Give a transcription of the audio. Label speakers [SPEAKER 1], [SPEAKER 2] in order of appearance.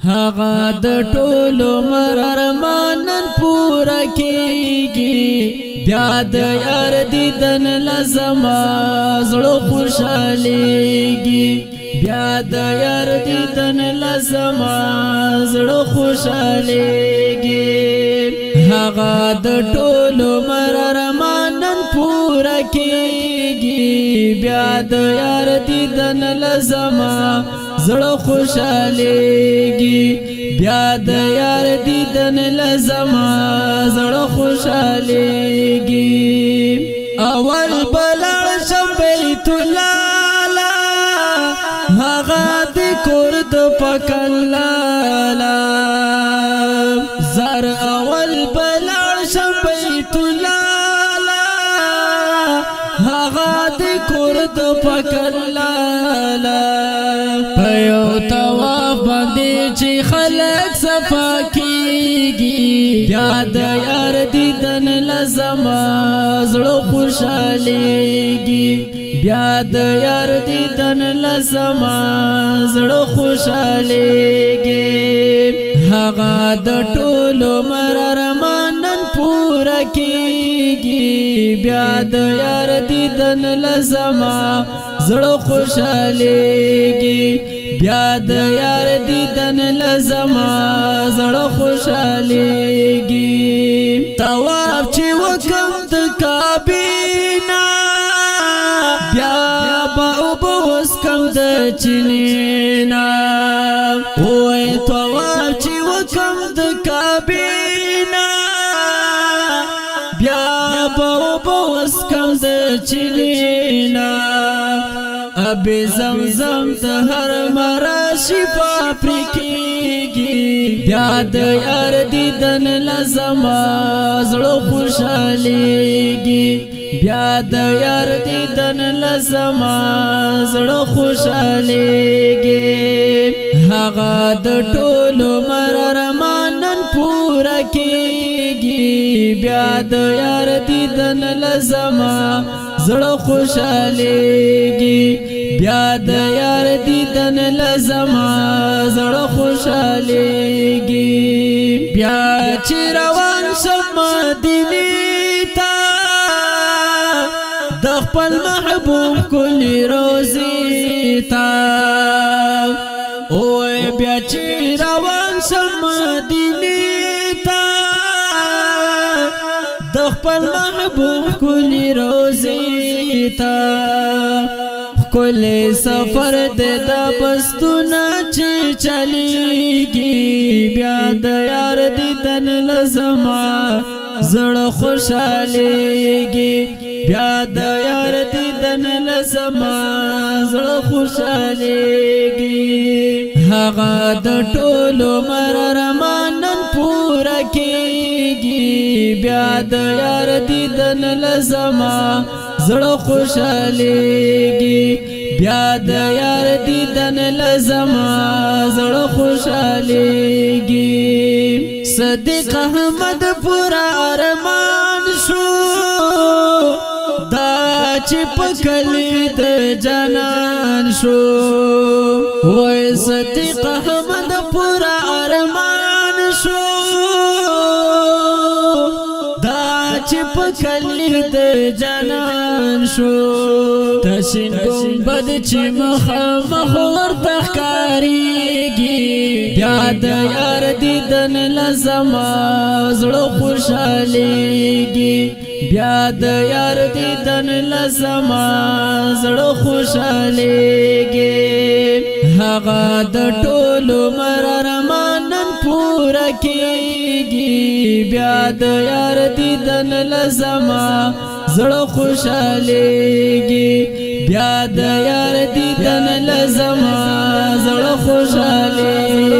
[SPEAKER 1] هغه د ټولو مرارمانن پورا کیږي بیا د یار دیدن لزما زړه خوشاليږي بیا د یار دیدن لزما زړه خوشاليږي هغه د ټولو مرارمانن پورا کیږي بیا د یار دیدن لزما زړه خوشاليږي بیا د یار دیدن لزما زړه خوشاليږي اول بلړ شم بیت الله هغه د کور د پکلالا زر اول بلړ شم بیت الله هغه د کور د پکلالا پيو طواف باندې چې خلق صفا کیږي بیا د یار دیدن لزما زړه خوشاليږي بیا د یار دیدن لزما زړه خوشاليږي هغه د ټولو مرارمانن پورا کیږي بیا د یار دیدن لزما زړه خوشاليږي بیا د یار دیدن لزما زړه خوشاليږي طواف چې وکم د کابینا بیا با وبوس کم د چلینا وای طواف چې وکم د کابینا بیا با وبوس کم د چلینا ابي زمزم ته هر مرا شفا پرکیږي بیا د یار دیدن لزما زړه خوشاليږي بیا د یار دیدن لزما زړه خوشاليږي هغه د ټولو مرارمانن پورا کیږي بیا د یار دیدن لزما زړه خوشاليږي بیا د یار دیدن لزما زړه خوشاليږي بیا چې روان شم مدینه ته د خپل محبوب کلی روزي ته اوه بیا چې روان شم مدینه ته د خپل محبوب کلی روزي ته کل سفر دے دا بستونا چی چلیگی بیا د یار دیدن لزما زړه خوشاليږي بیا د یار دیدن لزما زړه خوشاليږي هغه د ټولو مرارمانن پورا کیږي بیا د یار دیدن لزما زړه خوشاليږي بیا د یار دیدن لزما زړه خوشاليږي صدیق احمد پورا ارمان شو دا چې پکلی د جنان شو وای صدیق احمد پورا ارمان شو چې پکلی د جنان شو تشین گنبد چې مخامخ ورته ښکاریږي بیا د یار دیدن لزما زړه خوشاليږي بیا د یار دیدن لزما زړه خوشاليږي هغه د ټولو مرارمانن پورا کیږي بیا د یار دیدن لزما زړه خوشاليږي بیا د یار دیدن لزما زړه خوشاليږي